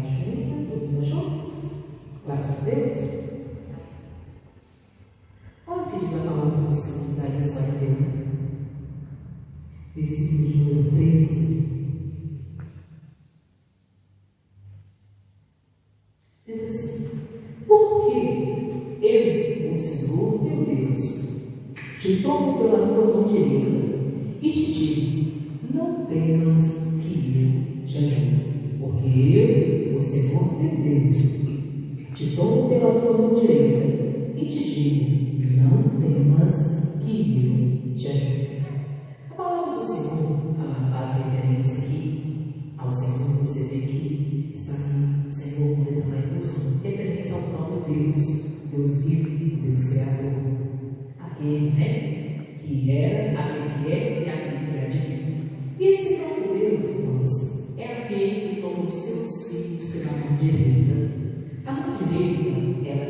junta, dormindo junto. Graças a Deus. Olha o que diz a palavra do Senhor, Isaías 41, versículo de número 13. Diz assim: porque eu, o Senhor teu Deus, te tomo pela tua mão direita e te digo: não temas que eu te ajude. Porque eu, o Senhor teu Deus, te tomo pela tua mão direita e te digo: não temas que eu te ajude. A palavra do Senhor, ela faz referência aqui ao Senhor. Você vê que está em Senhor, referência ao próprio Deus, Deus vivo, Deus Criador, aquele, que era, aquele que é e aquele que há de vir. E esse próprio Deus, irmãos, é aquele que toma os seus filhos pela mão direita. A mão direita era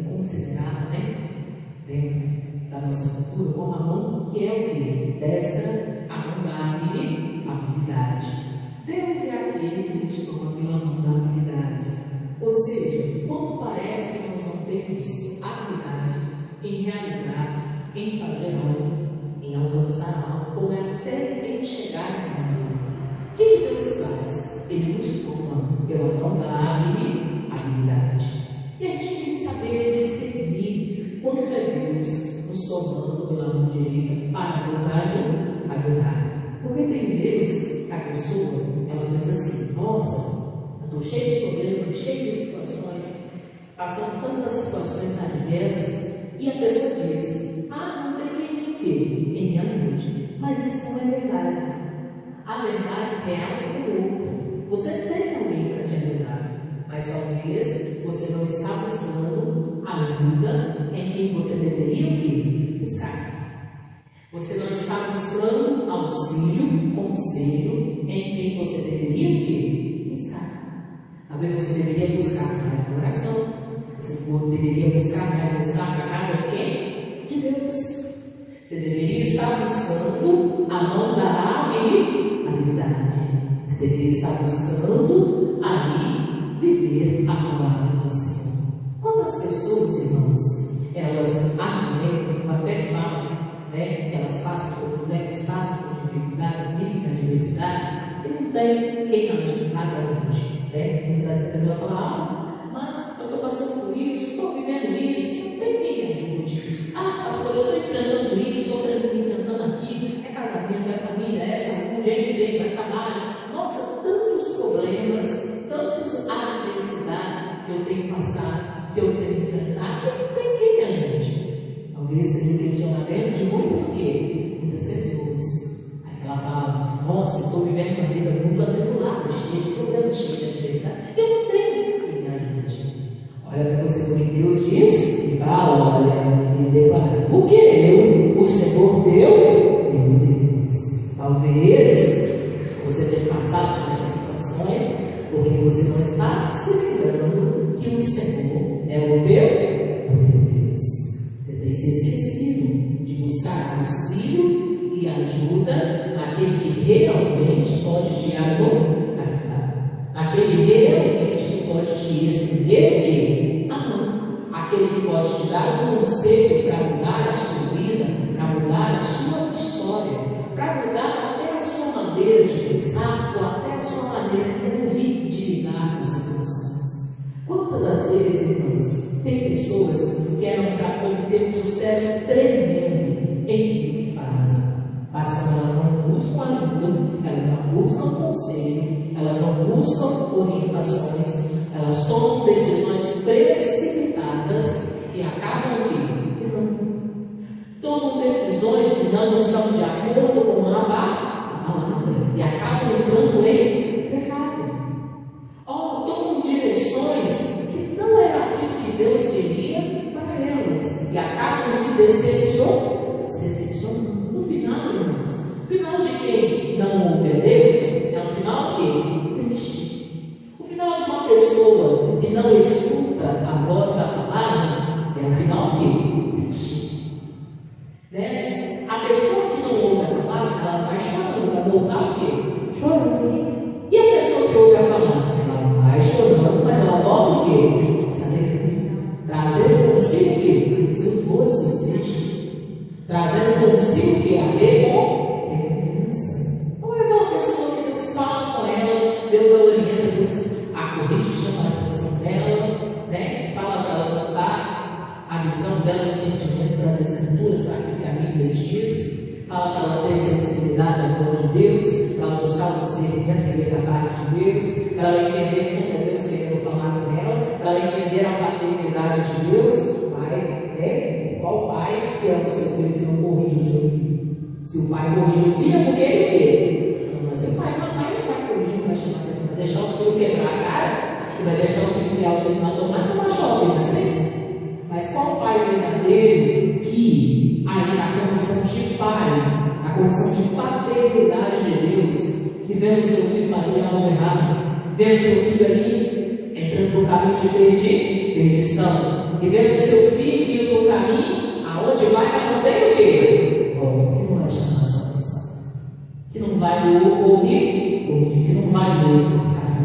considerada, dentro da nossa cultura, como a mão que é o que? Destra, a mão da habilidade. Deus é aquele que nos toma pela mão da habilidade. Ou seja, quando parece que nós não temos habilidade em realizar, em fazer algo, em alcançar algo, ou até em chegar em algo, o que Deus faz? Ele nos toma pela mão da habilidade. E a gente tem que saber discernir quando é Deus nos tomando pela mão direita para nos ajudar. Porque tem vezes que a pessoa, ela pensa assim: nossa, estou cheio de problemas, cheio de situações, passando tantas situações adversas, e a pessoa diz: não tem quem me ajude. Mas isso não é verdade. A verdade real é outra. Você tem alguém para te ajudar, mas talvez você não está buscando ajuda em quem você deveria buscar. Você não está buscando auxílio, conselho em quem você deveria buscar. Talvez você deveria buscar mais na oração. Você deveria buscar mais estar na casa de quem? De Deus. Você deveria estar buscando a mão da habilidade. Você deveria estar buscando ali viver a palavra do Senhor. Quantas pessoas, irmãos, elas argumentam, até falam, que elas passam por dificuldades, mil adversidades, e não tem quem ajude. Muitas vezes a pessoa fala: mas eu estou passando por isso, estou vivendo isso, e não tem quem me ajude. Pastor, eu estou enfrentando isso, estou enfrentando aquilo, é casamento, é família, é saúde, é emprego, é trabalho. Nossa, tantos problemas, tantas adversidades que eu tenho passado, que eu tenho enfrentado, e não tem quem me ajude. Talvez seja o questionamento de muitas pessoas. Aí ela fala: nossa, eu estou vivendo uma vida muito atribulada, cheia de problemas, cheia de adversidade. Eu não tenho quem me ajude. Olha para você, porque Deus diz e fala, e declara: porque eu, o Senhor teu Deus. Talvez você tenha passado por essas situações porque você não está se lembrando que o Senhor é o teu Deus. Você tem se esquecido de buscar auxílio e ajuda naquele que realmente pode te ajudar, aquele realmente que pode te estender a mão, aquele que pode te dar um conselho para mudar a sua vida, para mudar a sua história, para mudar até a sua maneira de pensar ou até a sua maneira de lidar com as situações. Quantas das vezes, irmãos, tem pessoas que eram para obter um sucesso tremendo em tudo que fazem, mas quando elas não buscam ajuda, elas não buscam conselho, elas não buscam orientações, elas tomam decisões precipitadas e acabam errando. Tomam decisões que não estão de acordo com a palavra e acabam entrando em pecado. Tomam direções que não era aquilo que Deus queria para elas e acabam se decepcionando. No final, irmãos, o final de quem não ouve a Deus é o final de quem? Triste. O final de uma pessoa que não escuta a voz da palavra é o final de quem? Triste. A pessoa que não ouve a palavra, ela vai chorando, vai voltar o quê? Chorando. E a pessoa que ouve a palavra, ela vai chorando, anuncia o que? A recompensa. Então é aquela pessoa que Deus fala com ela, Deus a orienta, Deus a corrige, chama a atenção dela, né? Fala para ela notar a visão dela, o entendimento das Escrituras, para aquilo que a Bíblia diz. Fala para ela ter sensibilidade ao amor de Deus, para ela buscar o discernimento que vem da parte de Deus, para ela entender como é Deus querendo falar com ela, para ela entender a paternidade de Deus. Pai, né? Qual pai que ama o seu filho que não corrige o seu filho? Se o pai corrige o filho, é porque ele o quê? Mas se o pai não vai corrigir, vai chamar a atenção, vai deixar o filho quebrar a cara, e vai deixar o filho enfiar o dedo na tomada, tomar choque, assim. Mas qual pai verdadeiro que, aí na condição de pai, a condição de paternidade de Deus, que vendo o seu filho fazer algo errado, vendo o seu filho ali entrando no caminho de perdição, e vendo o seu filho indo no caminho, aonde vai, mas não tem o quê? Volta, que não vai chamar a sua atenção, que não vai ouvir, que não vai explicar.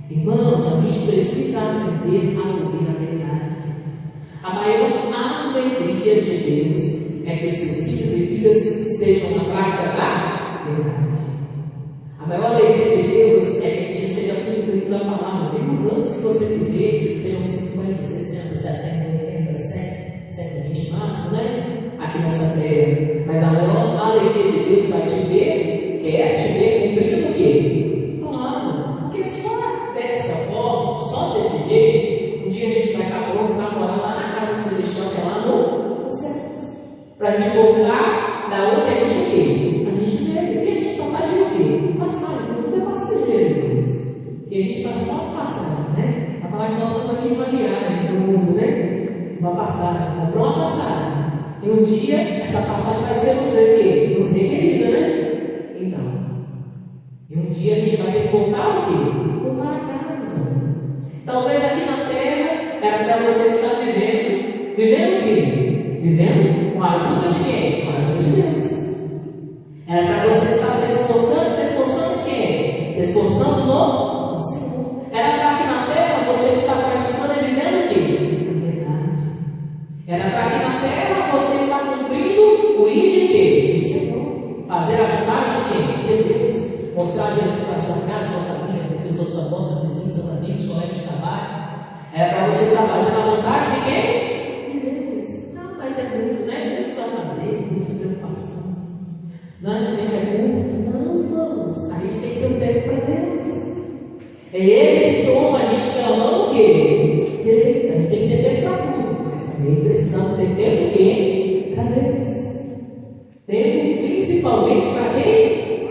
Irmãos, a gente precisa aprender a ouvir a verdade. A maior alegria de Deus é que os seus filhos e filhas estejam na prática da verdade. A maior alegria de Deus é que esteja cumprindo a palavra. Vem os anos que você viver, sejam 50, 60, 70, 80, 100, 120 máximo, né? Aqui nessa terra. Mas a maior alegria de Deus vai te ver, quer te ver cumprindo o quê? A palavra. Porque só dessa forma, só desse jeito, um dia a gente vai estar pronto para morar lá na casa celestial, que é lá nos céus. Para a gente voltar da onde a gente o quê? A gente veio, porque a gente só vai de o quê? Passar, então não é passageiro, irmãos. Porque a gente está só passando, né? Para falar que nós estamos aqui em uma viagem no mundo, né? Uma passagem, comprou uma passagem. E um dia, essa passagem vai ser nos requerida, né? Então, e um dia a gente vai ter que voltar o quê? Voltar a casa. Talvez aqui na terra era para você estar vivendo. Vivendo o quê? Vivendo com a ajuda de quem? Com a ajuda de Deus. Era para você estar se esforçando em quem? Se esforçando no Senhor. Era para que na terra você estar praticando e vivendo o quê? A verdade. Era para que na terra você estar cumprindo o ir de quê? Do Senhor. Fazer a vontade de quem? De Deus. Mostrar Jesus para a sua casa, sua família, as pessoas, sua voz, seus vizinhos, seus amigos, colegas de trabalho. Era para você estar fazendo a vontade de quem? De Deus. Não, mas é muito, né? Deus vai fazer, muitas preocupações. Não tem culpa. Não, irmãos. A gente tem que ter um tempo para Deus. É Ele que toma a gente pela mão o quê? Direita. A gente tem que ter tempo para tudo. Mas também precisamos ter tempo o quê? Para Deus. Tempo principalmente para quem?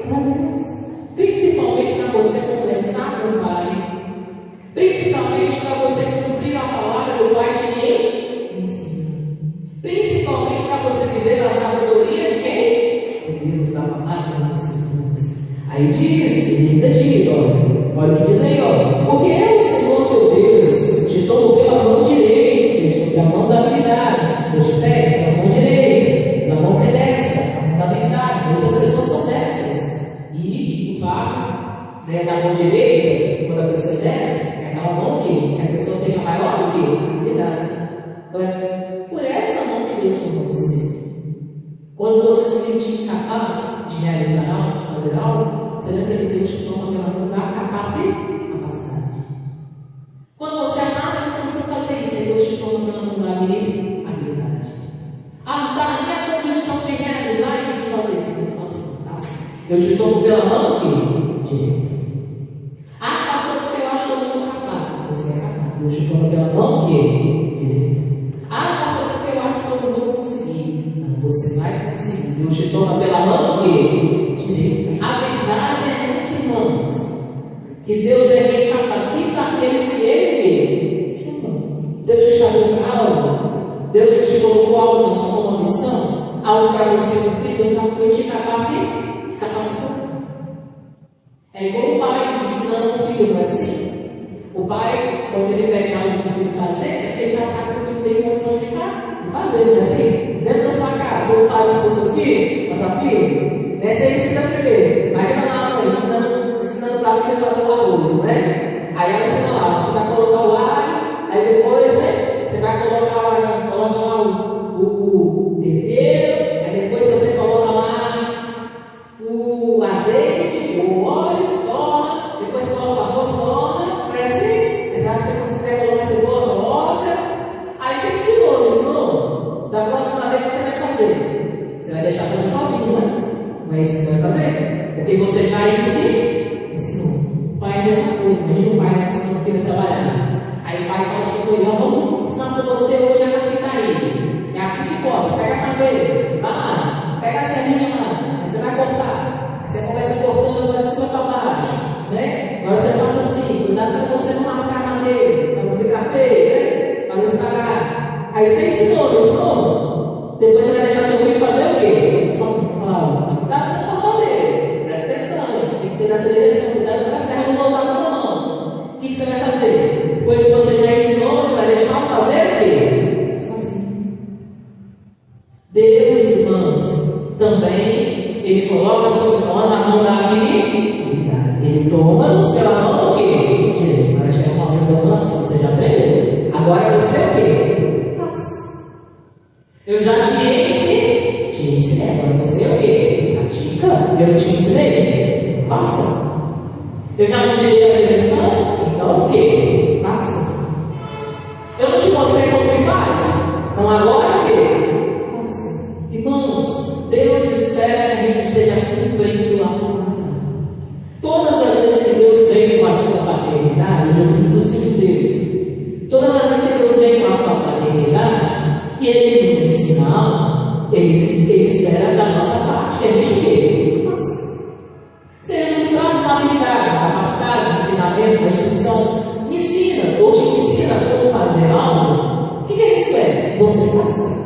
Para Deus. Principalmente para você conversar com o Pai. Principalmente para você cumprir a palavra do Pai de quem? Ensina. Principalmente para você viver a sabedoria de quem? De Deus, a palavra das Escrituras. Aí diz, ainda diz, olha o que diz aí, porque é o Senhor teu Deus te toma pela mão direita, ou seja, pela mão da habilidade, nos pega pela mão direita, pela mão que é destra, a mão da habilidade. Muitas pessoas são destras. E o fato, né, da mão direita, quando a pessoa é destra, é aquela mão que a pessoa tem a maior habilidade. Então é por essa mão que Deus tomou você. Quando você se sentir incapaz de realizar algo, de fazer algo, você lembra que Deus te toma pela mão da capacidade. Quando você achar que não precisa fazer isso, aí Deus te toma pela mão da habilidade. Ah, não está na minha condição de realizar isso, de fazer isso. Deus fala assim, tá assim. Eu te tomo pela mão o quê? Direita. Ah, pastor, porque eu acho que eu não sou capaz. Você é capaz. Deus te toma pela mão o quê? Direita. Ah, pastor, porque eu acho que eu não vou conseguir. Não, você vai conseguir. Deus te toma pela mão o quê? Direita. A verdade é essa, irmãos. Que Deus é quem capacita aqueles que Ele chama. Deus te chamou para algo. Deus te colocou algo na sua uma missão. Algo para você cumprir. Deus já foi te capacitar. É igual o pai ensinando o filho, não é assim? O pai, quando ele pede algo para o filho fazer, é porque ele já sabe que o filho tem condição de fazer, não é assim? Dentro da sua casa, o pai ensinou seu filho, a sua filha, você ensina primeiro. Imagina lá, mãe, ensinando para a filha a fazer o arroz, né? Aí ela ensina lá, você vai colocar o alho, aí depois, né, você vai colocar lá o tempero, aí depois pai é a mesma coisa. Imagina o pai ensinando o filho a trabalhar. Aí o pai fala assim: Curião, vamos ensinar para você hoje a carpintaria. É assim que corta, pega a madeira, vai lá, pega a serrinha lá, aí você vai cortar. Aí você começa cortando agora de cima para baixo, né? Agora você faz assim, cuidado para você não mascar a madeira, para não ficar feio, né? Para não estragar. Aí você ensinou. Depois você vai deixar seu filho fazer o quê? Só você fala, cuidado para você cortar dele, presta atenção, tem que ser nessa direção, cuidado para a serra não voltar na sua mão. O que você vai fazer? Depois que você já ensinou, você vai deixar fazer o quê? Sozinho. Deus, irmãos, também, Ele coloca sobre nós a mão da habilidade. Ele toma-nos pela mão o quê? Direito. Para chegar uma hora da doação. Você já aprendeu? Agora você o quê? Faça. Eu já te ensinei. Agora você o quê? Pratica. Eu te ensinei. Faça. Eu já não te dei a direção. Então o quê? Faça. Eu não te mostrei como que faz. Então agora o quê? Faça. Irmãos, Deus espera que a gente esteja cumprindo a palavra. Todas as vezes que Deus vem com a sua paternidade, eu digo dos filhos de Deus. Todas as vezes que Deus vem com a sua paternidade e Ele nos ensina algo, Ele espera da nossa parte que a gente o quê? Faça. Se Ele nos traz uma habilidade, uma capacidade, um ensinamento, uma instrução, me ensina ou te ensina como fazer algo, o que Ele espera? Você faça.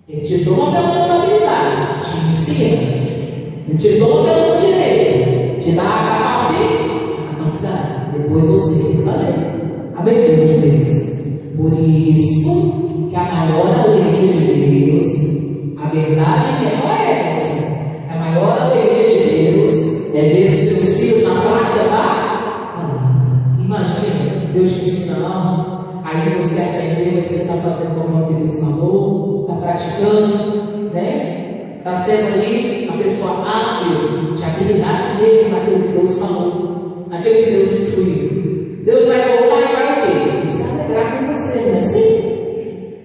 Ele te toma pela mão da habilidade, te ensina. Ele te toma pela mão direita, te dá a capacidade. Depois você tem que fazer. Amém, irmãos de Deus? Por isso que a maior alegria de Deus, a verdade real é essa. A maior alegria de Deus é ver os seus filhos na prática da palavra. Imagina, Deus te ensina algo, aí você aprendeu que você está fazendo conforme que Deus falou, está praticando, né? Está sendo ali a pessoa hábil de habilidade de Deus naquilo que Deus falou, naquilo que Deus instruiu. Deus vai voltar e vai o quê? Se alegrar com você, não é assim?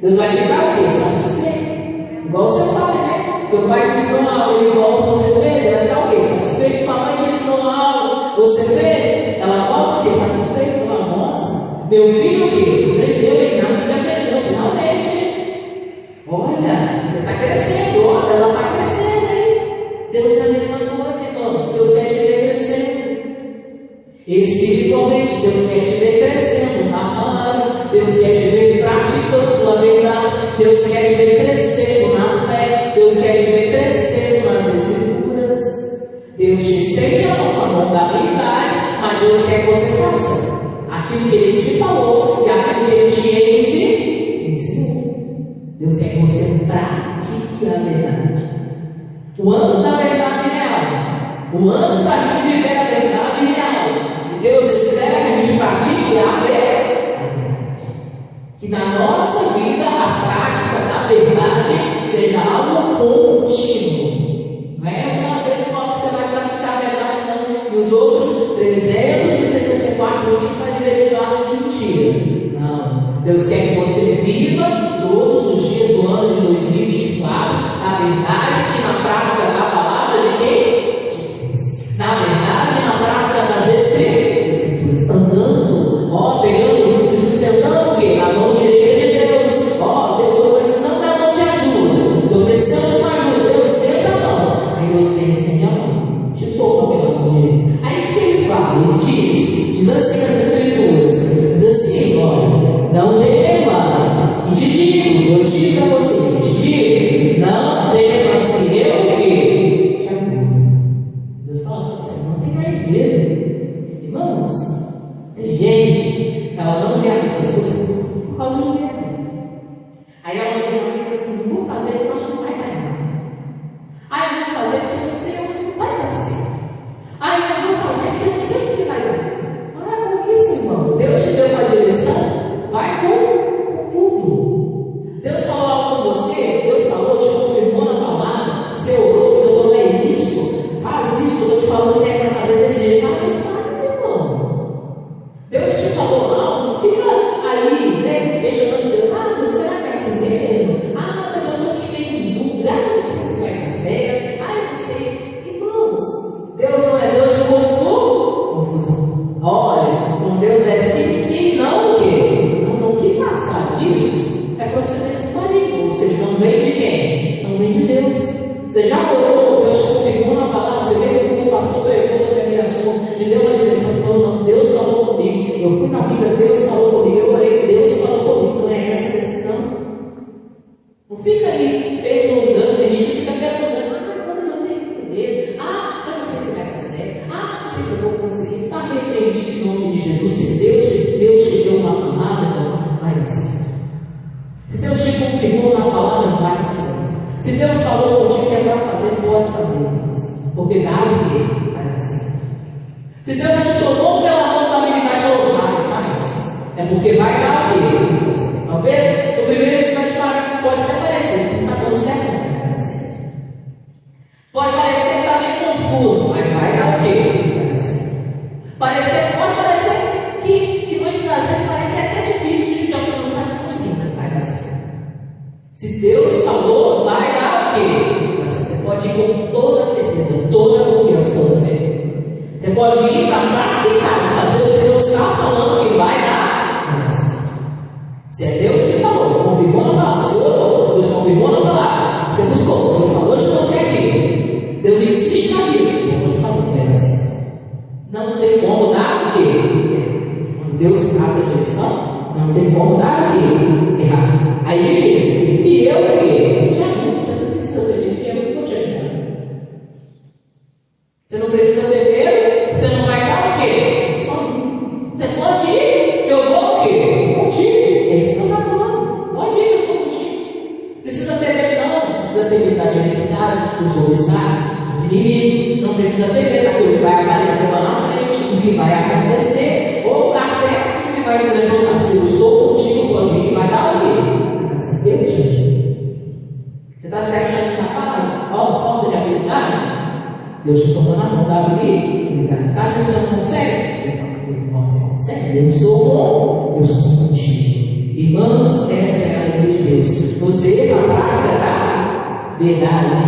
Deus vai ficar o quê? Satisfeito. Igual seu pai, né? Seu pai te ensinou algo, ele volta, você fez, ele vai ficar o quê? Satisfeito. Sua mãe te ensinou algo, você fez, ela volta o quê? Satisfeito. Ela, nossa, meu filho o quê? Aprendeu, minha filha aprendeu, finalmente. Olha, ele está crescendo, olha, ela está crescendo, hein? Deus é a mesma coisa, irmãos. Deus quer te ver crescendo. Espiritualmente, Deus quer te ver crescendo na palavra. Deus quer te ver praticando a verdade. Deus quer te ver crescendo na fé. Deus quer te ver crescendo nas escrituras. Deus te estende a mão da habilidade, mas Deus quer que você faça aquilo que Ele te falou e aquilo que Ele te ensinou. Deus quer que você pratique a verdade. O ano da verdade real. O ano para a gente viver a verdade real. E Deus espera que a gente pratique a verdade. Que na nossa vida a prática da verdade seja algo contínuo. Não é uma vez só que você vai praticar a verdade, não. E os outros 364 dias vai viver debaixo de mentira. Não. Deus quer que você viva todos os dias do ano de 2024 a verdade e na prática da palavra de quem? De Deus. Na verdade, na prática das escrituras, andando, pegando, se sustentando o quê? Na mão direita de Deus. Deus, estou precisando da mão de ajuda. Estou precisando de uma ajuda. Deus, estende a mão. Aí Deus vem, estende a mão. Te toma pela mão direita. Aí o que ele fala? Ele diz assim nas escrituras, diz assim, olha, não temas. E te digo, Deus diz para você, te digo, não temas que eu o quê? Te ajudo. Deus fala, você não tem mais medo. Irmãos, tem gente que ela não realiza as coisas por causa de medo. Aí ela pensa assim, vou fazer porque eu acho que não vai dar errado. Aí eu vou fazer porque eu não sei onde não vai dar certo. Aí eu vou fazer porque eu não sei o que vai dar. Para com isso, irmãos. Deus te deu uma direção, vai com tudo. Deus falou algo com você. Olha, com Deus é sim, sim, não o quê? Não, que passar disso é procedência maligna. Ou seja, não vem de quem? Não vem de Deus. Você já orou, Deus te confirmou na palavra, você veio com o pastor, pregou sobre aquele assunto, te deu uma direção, você falou, não, Deus falou comigo. Eu fui na Bíblia, Deus falou comigo, eu orei, Deus falou comigo. Então é essa decisão. Não fica ali perguntando, a gente fica perguntando, mas eu tenho que entender, eu não sei se vai dar certo, não sei se eu vou conseguir, está repreendido em nome de Jesus. Se Deus te deu uma palavra, vai dar certo. Se Deus te confirmou na palavra, vai dar certo. Se Deus falou contigo que é para fazer, pode fazer, irmãos. Porque dá o quê? Vai dar certo. Se Deus já te tomou pela mão da habilidade, faz. É porque vai dar o quê? Talvez no primeiro instante pode até parecer que não está dando certo, não vai dar certo. Pode parecer que está meio confuso, mas vai dar o quê? Vai dar certo. Pode parecer que muitas vezes parece que é até difícil de alcançar de conseguir, mas vai dar certo. Se Deus falou, vai dar o quê? Você pode ir com toda a certeza, toda a confiança, toda a fé. Você pode ir para praticar, fazer o que Deus está falando que vai dar certo. Se é Deus que falou, confirmou na palavra, você orou, Deus confirmou na palavra, você buscou, Deus falou de novo aqui. Deus insiste na vida, pode fazer, vai dar certo. Não tem como dar o quê? Quando Deus traz a direção, não tem como dar o quê? Errado. Aí diz que eu o quê? Já ajudo, você não precisa ter dinheiro, eu vou te ajudar. Você não precisa ter dinheiro, você não vai dar o quê? Sozinho. Você pode ir, que eu vou o quê? Contigo. É isso que você está falando. Pode ir, eu estou contigo. Precisa ter medo, não precisa ter medo da adversidade, dos obstáculos, dos inimigos. Não precisa ter medo daquilo que vai aparecer lá na frente, o que vai acontecer, ou até aquilo que vai se levantar. Se eu estou contigo, pode ir, vai dar o quê? Mas Deus te ajuda. Você está se achando capaz? Falta de habilidade? Deus te tomou na mão da habilidade. Você acha que você não consegue? Eu falo, você consegue? Eu sou bom, eu sou contigo. Irmãos, essa é a alegria de Deus. Você, na prática da verdade,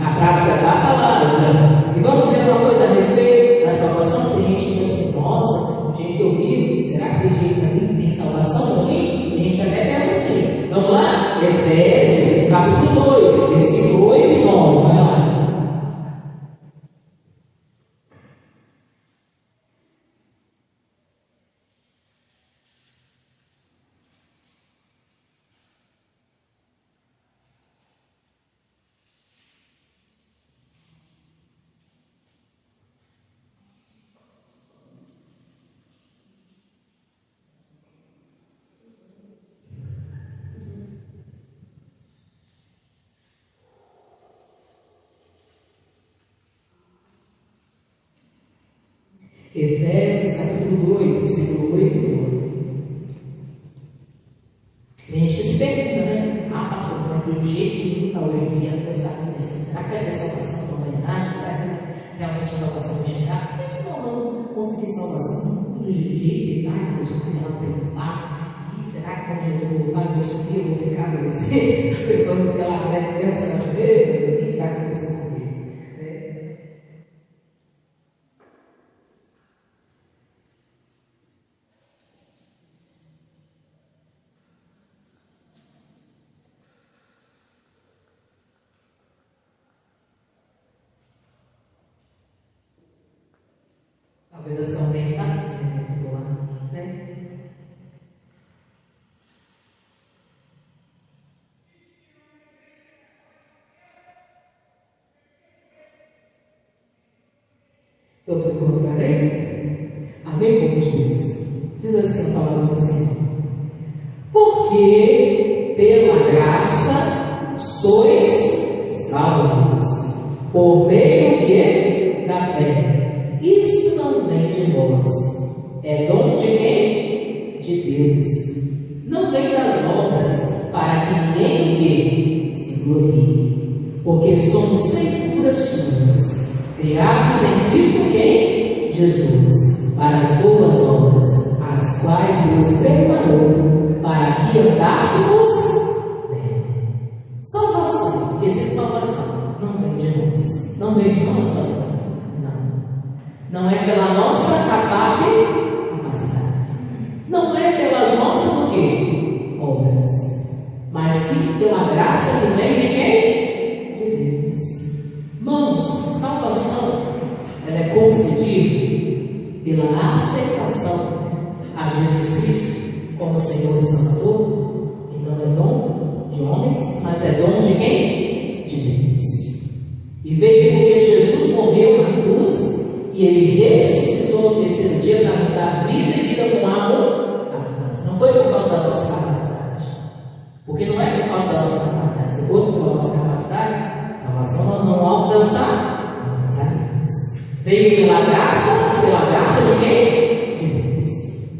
a prática da palavra. E vamos ver uma coisa a respeito da salvação. Tem gente que diz assim, nossa, o jeito que eu vivo, será que tem jeito também tem salvação aqui? E a gente até pensa assim. Vamos lá? Efésios, capítulo 2, versículo 8 e 9. Vai lá. Efésios capítulo 2, versículo 8 e 9. Tem gente que se pergunta, né? Pastor, do jeito que está hoje em dia as coisas estão acontecendo, será que é salvação da humanidade? Será que é realmente salvação de chegar? Como é que nós vamos conseguir salvação do jeito que está? A pessoa fica lá preocupada. E será que quando Jesus voltar, eu vou subir, eu vou ficar com você? A pessoa fica lá, né? Pensando, o que vai acontecer comigo? Talvez a sua mente está assim, né? Todos se colocarem? Amém, povo de Deus? Diz assim a palavra do Senhor. Porque pela graça sois salvos, por meio que da fé. Isso não vem de vós, é dom de quem? De Deus. Não vem das obras, para que ninguém o quê? Se glorie. Porque somos feituras suas, criados em Cristo quem? Jesus, para as boas obras, as quais Deus preparou, para que andássemos nele. Salvação, quesito salvação, não vem de nós, não vem de nós, pastor. Não é pela nossa capacidade, a aceitação a Jesus Cristo como Senhor e Salvador, então é dom de homens, mas é dom de quem? De Deus. E veio porque Jesus morreu na cruz e Ele ressuscitou no terceiro dia para nos dar vida e vida com amor. Não foi por causa da nossa capacidade, porque não é por causa da nossa capacidade. Se fosse pela nossa capacidade, salvação nós não alcançaríamos. Veio pela graça, e pela graça de quem? De Deus.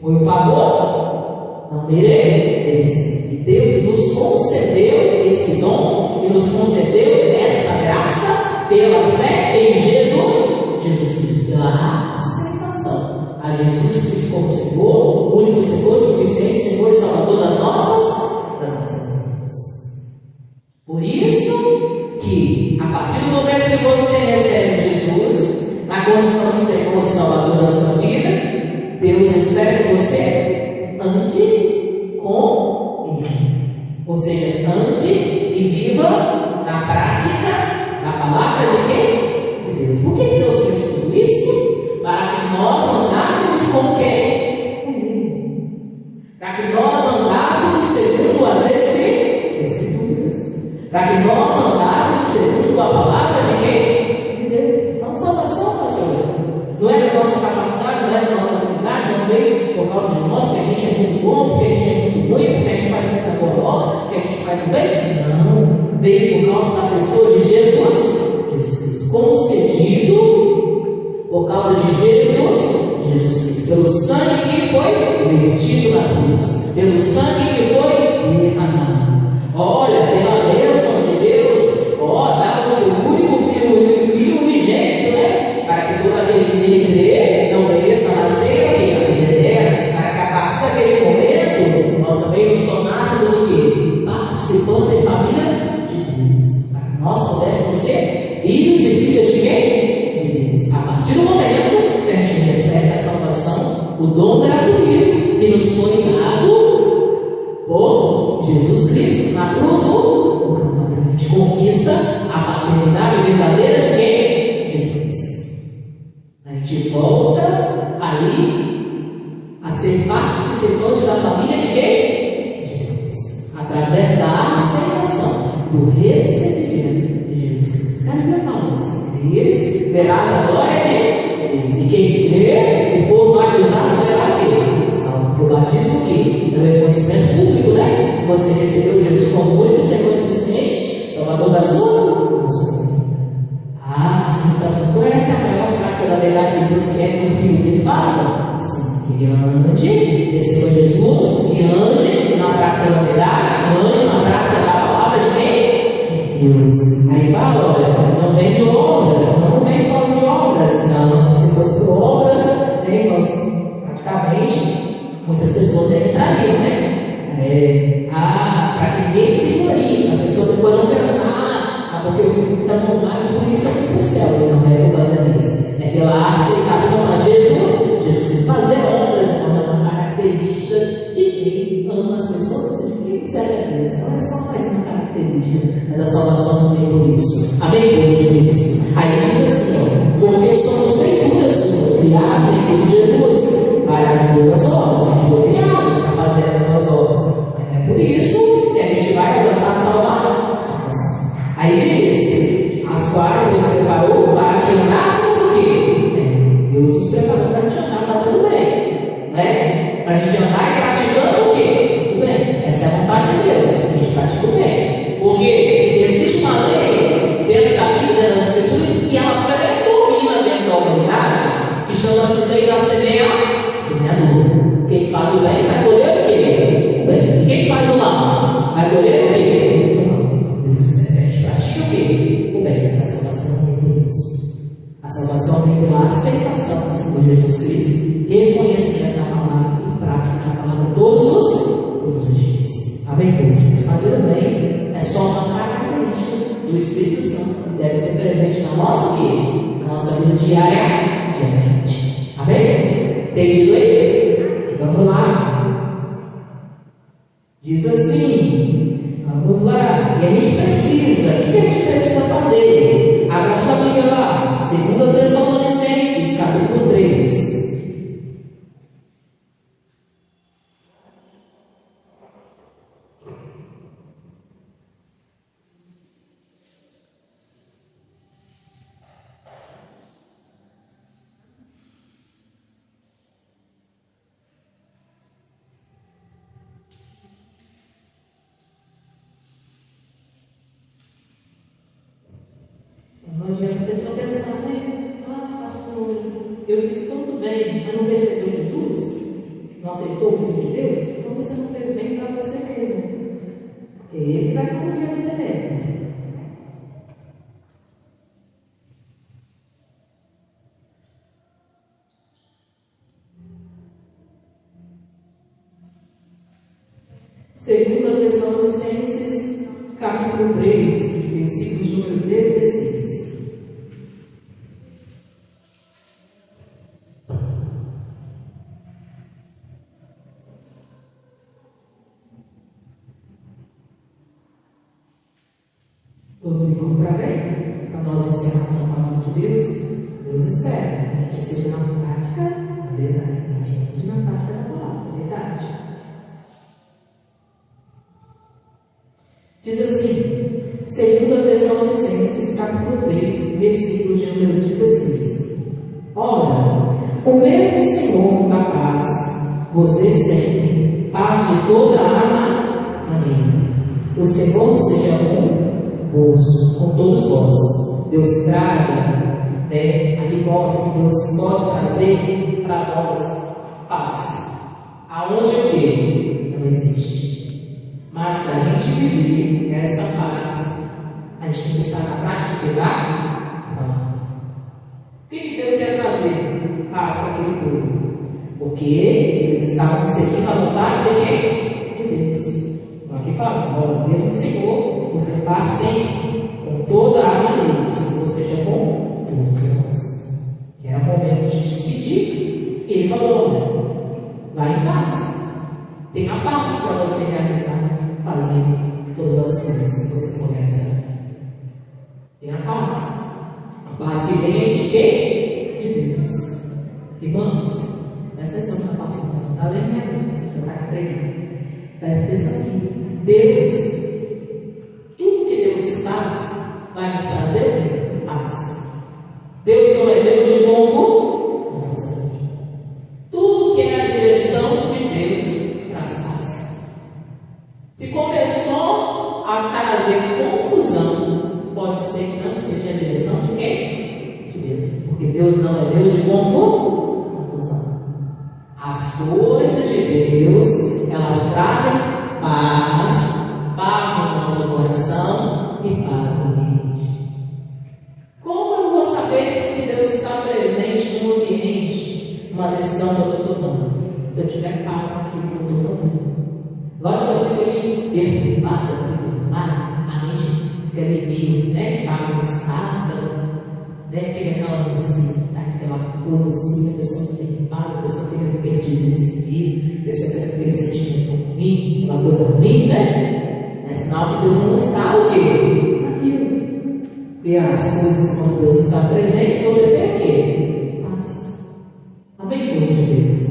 Foi um favor? Não merece. E Deus nos concedeu esse dom e nos concedeu essa graça pela fé em Jesus Cristo, pela aceitação a Jesus Cristo como Senhor, o único Senhor, suficiente Senhor e Salvador das nossas vidas. Por isso que, a partir do momento que você recebe Jesus na condição de Senhor e Salvador da sua vida, Deus espera que você ande com Ele. Ou seja, ande e viva na prática da palavra de quem? De Deus. Por que Deus fez tudo isso? Para que nós andássemos com quem? Com Ele. Para que nós andássemos segundo as Escrituras. Para que nós andássemos segundo a palavra de quem? De Deus. Então, salvação, pastor, não é da nossa capacidade, não é da nossa habilidade, não veio por causa de nós, porque a gente é muito bom, porque a gente é muito ruim, porque a gente faz muita boa obra, porque a gente faz o bem. Não. Veio por causa da pessoa de Jesus Cristo, concedido por causa de Jesus Cristo, pelo sangue que foi vertido na cruz, pelo sangue que foi derramado. Olha, pela bênção de Deus, dá o seu único filho unigênito, né? Para que todo aquele que nele crê não mereça nascer a vida eterna, para que a partir daquele momento nós também nos tornássemos o quê? Participantes em família de Deus, para que nós pudéssemos ser filhos e filhas de quem? De Deus. A partir do momento que a gente recebe a salvação, o dom gratuito que nos foi dado por Jesus Cristo na cruz do Calvário, a gente conquista a paternidade verdadeira de quem? De Deus. A gente volta ali a ser participante da família de quem? De Deus. Através da aceitação, do recebimento de Jesus Cristo. O cara vai falando assim: crês, verás a glória de Deus. E quem crer e for batizado será o quê? Salvo. Porque o batismo o quê? É o reconhecimento público, né? Você recebeu Jesus como único Senhor suficiente, Salvador da sua vida. Ah, sim, pastor. Então essa é a maior prática da verdade que Deus quer que o Filho dele faça? Sim, que ele ande, receba Jesus, e ande na prática da verdade, ande na prática da palavra de quem? De Deus. Aí fala, olha, não vem de obras, não vem por causa de obras. Não, se fosse por obras, nós praticamente muitas pessoas entrariam, né? Para que ninguém se glorie, a pessoa depois não pensar, porque eu fiz muita vontade, por isso eu fui para o céu. Não é por causa disso, é pela aceitação a Jesus. Jesus quis fazer obras, nós são características de quem ama as pessoas, de quem serve a Deus. Não é só mais uma característica, mas a salvação não vem por isso. Amém, povo de Deus? Aí diz assim, porque somos feituras suas, criados em Cristo Jesus, para as boas obras. A gente foi criado para fazer as boas obras. É por isso que a gente vai alcançar a salvação. Aí diz, as quais Deus preparou para que andássemos o quê? Deus nos preparou para a gente andar fazendo bem, né? Para a gente andar praticando o quê? O bem. Essa é a vontade de Deus, que a gente pratique o bem. Por quê? Porque existe uma lei dentro da Bíblia, das Escrituras, e ela predomina dentro da humanidade, que chama-se lei da semeadura. Quem faz o bem vai colher o quê? O bem. E quem faz o mal vai colher o quê? Deus espera que a gente pratique o quê? O bem. Mas a salvação vem por Deus. A salvação vem pela aceitação do Senhor Jesus Cristo, reconhecimento da palavra e prática da palavra todos os dias. Amém, povo? Fazer o bem é só uma característica do Espírito Santo que deve ser presente na nossa vida, na nossa vida diariamente. Amém? Tem de ler? Vamos lá. Diz assim, vamos lá. E a gente precisa, o que a gente precisa fazer? Abra sua Bíblia lá, 2 Tessalonicenses, capítulo 3. adianta a pessoa pensar, né? Ah, pastor, eu fiz tanto bem, mas não recebeu Jesus? Não aceitou o Filho de Deus? Então você não fez bem para você mesmo. Porque Ele vai conduzir a vida dele. Segunda Tessalonicenses, capítulo 3, versículos número 16. Todos encontrarem para nós ensinarmos a palavra de Deus. Deus espera que a gente esteja na prática da verdade, que a gente esteja na prática da palavra, da verdade. Diz assim, 2 Tessalonicenses, capítulo 3, versículo de número 16. Ora, o mesmo Senhor da paz vos dê sempre paz de toda a alma. Amém. O Senhor seja convosco, com todos vós. Deus traga, a resposta que Deus pode trazer para nós paz. Aonde o que? Não existe. Mas para a gente viver essa paz, a gente tem que estar na prática de lá. O que Deus ia trazer paz para aquele povo? Porque eles estavam seguindo a vontade de quem? De Deus. Aqui fala, olha, mesmo Senhor, você paz sempre, com toda a alma dele, se você seja com todos os irmãos. Que era o momento de despedir, e ele falou, olha, vai em paz. Tenha paz para você realizar, fazer todas as coisas que você for realizar. Tenha paz. A paz que vem de quem? De Deus. Irmãos, presta atenção na paz que nós estamos lendo minha Bíblia, você está aqui pregando. Presta atenção que Deus, tudo que Deus faz, vai nos trazer paz. Deus não é Deus de confusão. Tudo que é a direção de Deus traz paz. Se começou a trazer confusão, pode ser que não seja a direção de quem? De Deus. Porque Deus não é Deus de confusão. As coisas de Deus, elas trazem paz, paz no nosso coração e paz na mente. Como eu vou saber se Deus está presente no ambiente, numa decisão que eu estou tomando? Se eu tiver paz naquilo que eu estou fazendo. Agora, se eu fico perturbada, a mente fica ali meio bagunçada, fica aquela ansiedade, aquela coisa assim, a pessoa não tem paz, a pessoa fica aquele desespero, a pessoa fica aquele sentimento ruim, aquela coisa ruim, É sinal que Deus não está o quê? Aquilo. E as coisas, quando Deus está presente, você tem o quê? Paz. Amém, povo de Deus?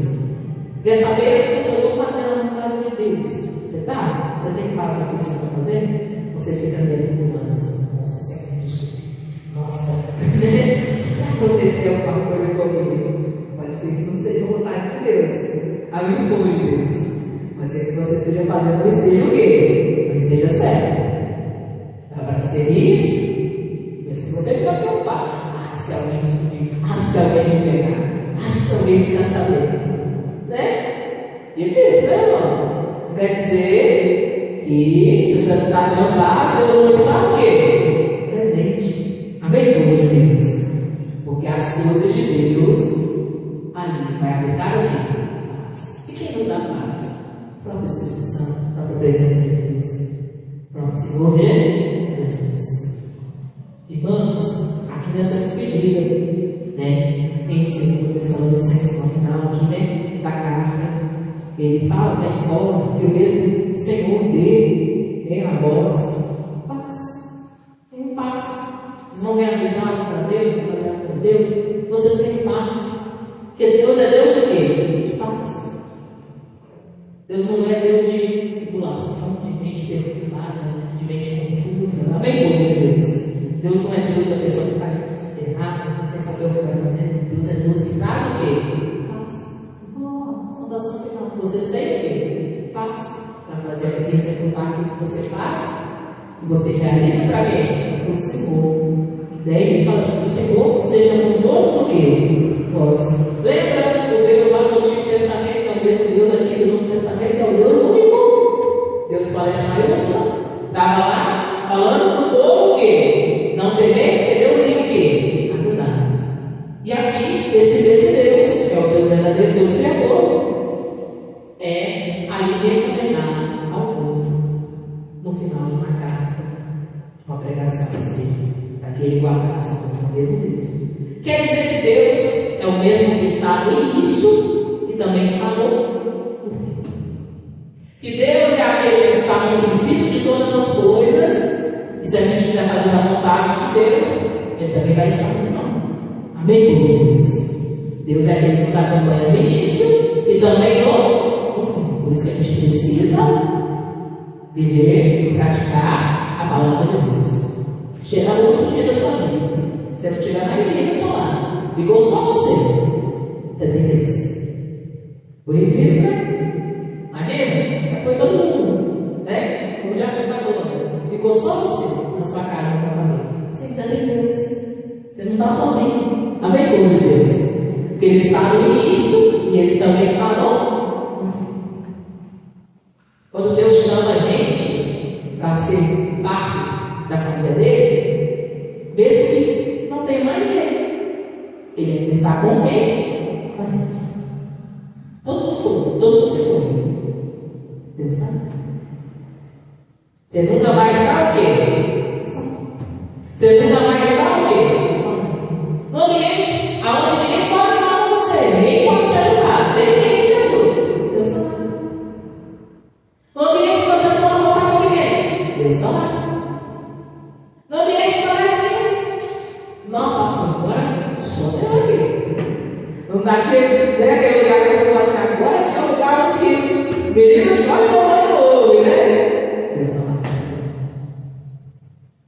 Quer saber o que eu estou fazendo na palavra de Deus? Você está? Você tem paz naquilo que você está fazendo? Você fica meio humano assim, nossa, desculpa. Nossa, se aconteceu alguma coisa comigo, pode ser que não seja vontade de Deus. Amém, povo de Deus? Pode ser que você esteja fazendo não esteja o quê? Não esteja certo. Dá para ser isso? Mas se você ficar preocupado, se alguém me descobrir, se alguém me pegar, se alguém ficar sabendo. Difícil, irmão? Não quer dizer que se você está dando paz, Deus não está o quê? Presente. Amém, povo de Deus? Porque as coisas de Deus ali vai habitar o quê? Paz. E quem nos dá paz? O próprio Espírito Santo, a própria presença de Deus. O próprio Senhor Jesus. Irmãos, aqui nessa despedida, em 2 Tessalonicenses, no final aqui, da carta, ele fala, que o mesmo Senhor dele, a voz, paz. Tenham paz. Vocês vão realizar para Deus, vão fazer para Deus, vocês têm paz. Porque Deus é Deus de quê? De paz. Deus não é Deus de tribulação, de mente perturbada, de mente confusa. Amém, povo de Deus? Deus não é Deus da pessoa que está desesperada, sem saber o que vai fazer. Deus é Deus que traz o quê? Paz. Saudação final. Vocês têm o quê? Paz. Para fazer executar aquilo que você faz, que você realiza para quem? Para o Senhor. Daí ele fala assim: o Senhor seja com todos o quê? Vós. Lembra o Deus lá do Antigo Testamento, que é o mesmo Deus aqui do Novo Testamento, que é o Deus único. Deus fala em maiúsculo. Estava lá falando para o povo o quê? Não temer, porque Deus ia o quê? Ajudar. E aqui, esse mesmo Deus, que é o Deus verdadeiro, Deus Criador, é ali recomendado ao povo no final de uma carta, de uma pregação assim, para que ele guardasse o mesmo Deus. Quer dizer que Deus é o mesmo que está no início e também está no fim. Que Deus é aquele que está no princípio de todas as coisas, e se a gente estiver fazendo a vontade de Deus, Ele também vai estar no final. Amém, Deus? Deus é aquele que nos acompanha no início e também no fim. Por isso que a gente precisa viver e praticar a palavra de Deus. Chega no último dia da sua vida, você não tiver mais ninguém no seu lado, ficou só você tem Deus. Por isso, né? Imagina, já foi todo mundo, né? Como já foi pagou, ficou só você na sua casa, na sua família. Você ainda tem Deus. Você não está sozinho. Amém, povo de Deus? Porque Ele está no início e Ele também está no fim. Quando Deus chama a gente para ser parte da família dele, mesmo que não tenha mais ninguém, Ele está com quem? Com a gente. Todo mundo foi, todo mundo se foi. Deus sabe. Você nunca vai estar o quê? Você nunca vai estar o quê? Sozinho. No ambiente onde ninguém pode estar com você, ninguém pode te ajudar, ninguém te ajuda. Deus está lá. No ambiente que você não pode contar com ninguém, Deus está lá. No ambiente que parece que não passa agora, só tem aqui. Não está aquele, né, aquele lugar que você fala assim, agora aqui é o lugar onde meninos choram e mamãe ouve, né? Deus está lá.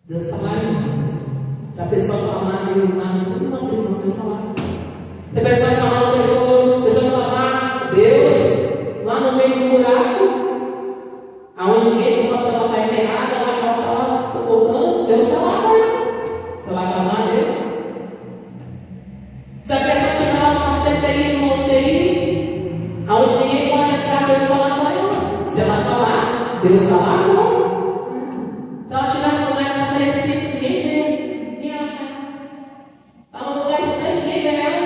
Deus está lá, irmãos. Se a pessoa falar Deus lá, você não precisa, Deus está lá. Se a pessoa falar uma pessoa falar Deus lá no meio de um buraco, aonde ninguém descobre que ela está enterrada, ela está lá sufocando, Deus está lá, né? Você vai clamar a Deus? Se a pessoa estiver lá numa CTI, numa UTI, aonde ninguém pode entrar, Deus está lá com ela. Se ela está lá, Deus está lá, não. Se ela estiver num lugar desaparecido, ninguém vê, ninguém acha. Está num lugar estranho, ninguém vê ela.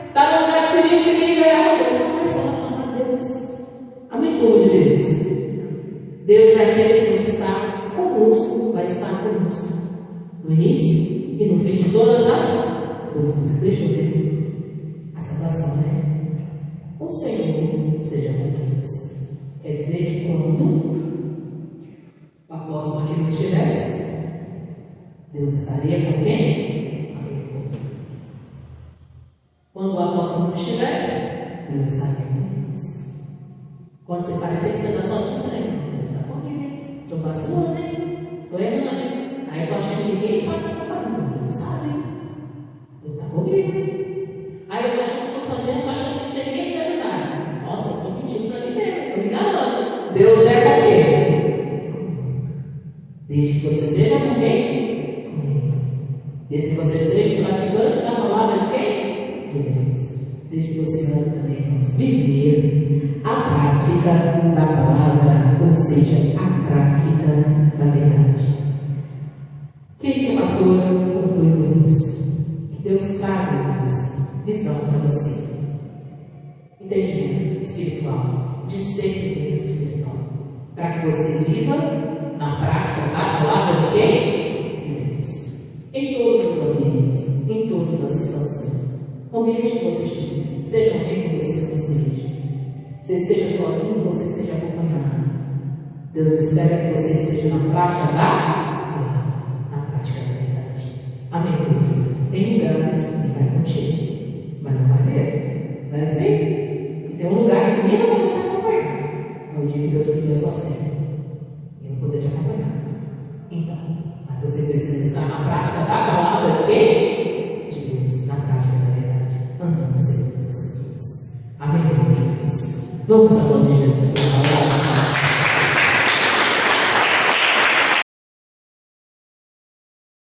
Está num lugar de perigo, ninguém vê ela. Deus está lá, só vai clamar a Deus. Amém, povo de Deus? Deus é aquele que nos está conosco, vai estar conosco no início e no fim de todas as coisas. Deixa eu ver a salvação, né? O Senhor seja com todos. Quer dizer que quando o apóstolo aqui não estivesse, Deus estaria com quem? Quando o apóstolo não estivesse, Deus estaria com eles. Quando você parecer que você está sozinho, Deus está comigo. Estou vacilando, estou errando. Aí eu estou achando que ninguém sabe o que está fazendo. Deus sabe. Deus está comigo. Aí eu estou achando que estou fazendo, estou achando que não tem ninguém para ajudar. Nossa, eu estou mentindo para mim mesmo, estou me enganando. Deus é com quem? Desde que você seja com quem? Desde que você seja praticante da palavra de quem? De Deus. Desde que você ame também, vamos viver a prática da palavra, ou seja, a prática da verdade. Quem pastor concluiu com isso? Que Deus traga visão para você, entendimento espiritual, discernimento espiritual, para que você viva na prática da palavra de quem? De Deus. Em todos os ambientes, em todas as situações. O ambiente que você estiver, seja alguém que você esteja. Você esteja sozinho, você esteja acompanhado. Deus espera que você esteja na prática da verdade. Amém, meu Deus. Tem lugares que Ele vai contigo, mas não vai mesmo. Não é assim? E tem um lugar que ninguém não vai te acompanhar. É o dia que Deus queria sozinho. E não poder te acompanhar. Então, mas você precisa estar na prática da palavra de quem? De Deus, na prática da verdade. Andando segundo as Escrituras. Amém, meu Deus. Vamos ao nome de Jesus para falar.